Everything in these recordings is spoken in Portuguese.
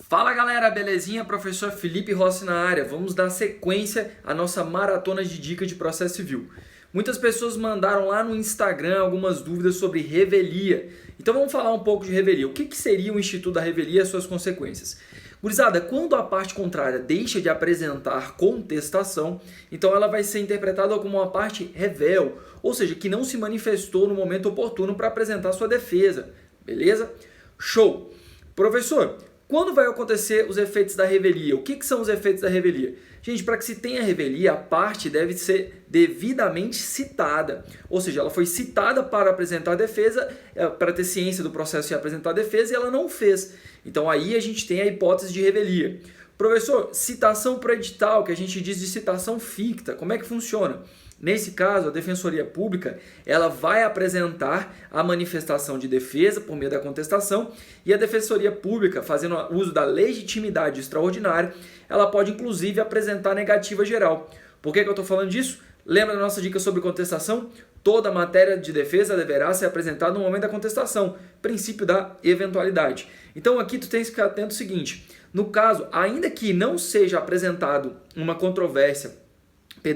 Fala galera, belezinha? Professor Felipe Rossi na área. Vamos dar sequência à nossa maratona de dicas de processo civil. Muitas pessoas mandaram lá no Instagram algumas dúvidas sobre revelia. Então vamos falar um pouco de revelia. O que seria o Instituto da Revelia e as suas consequências? Gurizada, quando a parte contrária deixa de apresentar contestação, então ela vai ser interpretada como uma parte revel, ou seja, que não se manifestou no momento oportuno para apresentar sua defesa. Beleza? Show! Professor, quando vai acontecer os efeitos da revelia? O que são os efeitos da revelia? Gente, para que se tenha revelia, a parte deve ser devidamente citada. Ou seja, ela foi citada para apresentar a defesa, para ter ciência do processo e apresentar a defesa, e ela não fez. Então aí a gente tem a hipótese de revelia. Professor, citação para edital, que a gente diz de citação ficta, como é que funciona? Nesse caso, a Defensoria Pública ela vai apresentar a manifestação de defesa por meio da contestação e a Defensoria Pública, fazendo uso da legitimidade extraordinária, ela pode inclusive apresentar negativa geral. Por que eu estou falando disso? Lembra da nossa dica sobre contestação? Toda matéria de defesa deverá ser apresentada no momento da contestação, princípio da eventualidade. Então aqui tu tens que ficar atento ao seguinte, no caso, ainda que não seja apresentado uma controvérsia,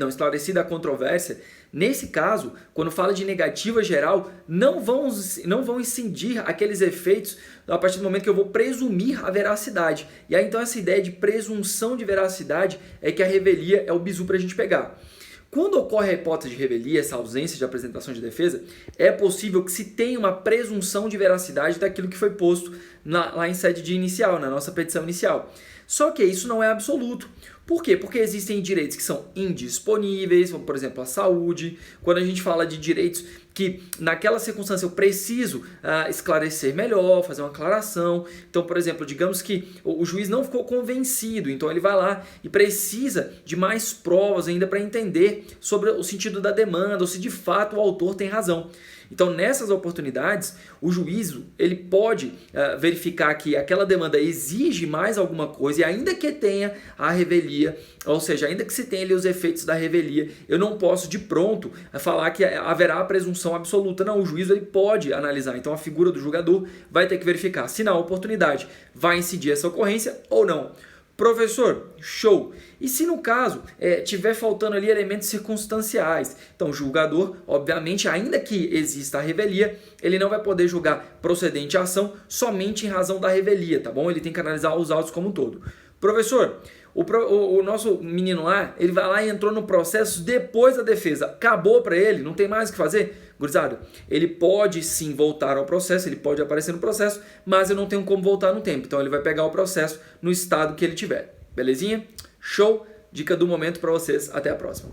esclarecida a controvérsia, nesse caso, quando fala de negativa geral, não vão incidir aqueles efeitos a partir do momento que eu vou presumir a veracidade. E aí então essa ideia de presunção de veracidade é que a revelia é o bizu para a gente pegar. Quando ocorre a hipótese de revelia, essa ausência de apresentação de defesa, é possível que se tenha uma presunção de veracidade daquilo que foi posto lá em sede de inicial, na nossa petição inicial. Só que isso não é absoluto. Por quê? Porque existem direitos que são indisponíveis, como por exemplo a saúde. Quando a gente fala de direitos que naquela circunstância eu preciso esclarecer melhor, fazer uma aclaração. Então, por exemplo, digamos que o juiz não ficou convencido, então ele vai lá e precisa de mais provas ainda para entender sobre o sentido da demanda, ou se de fato o autor tem razão. Então, nessas oportunidades, o juízo ele pode verificar que aquela demanda exige mais alguma coisa e ainda que tenha a revelia, ou seja, ainda que se tenha ali os efeitos da revelia, eu não posso de pronto falar que haverá a presunção absoluta. Não, o juízo ele pode analisar. Então, a figura do julgador vai ter que verificar se na oportunidade vai incidir essa ocorrência ou não. Professor, show! E se no caso tiver faltando ali elementos circunstanciais? Então o julgador, obviamente, ainda que exista a revelia, ele não vai poder julgar procedente a ação somente em razão da revelia, tá bom? Ele tem que analisar os autos como um todo. Professor, o nosso menino lá, ele vai lá e entrou no processo depois da defesa. Acabou para ele, não tem mais o que fazer? Gurizada, ele pode sim voltar ao processo, ele pode aparecer no processo, mas eu não tenho como voltar no tempo. Então ele vai pegar o processo no estado que ele tiver. Belezinha? Show! Dica do momento para vocês. Até a próxima.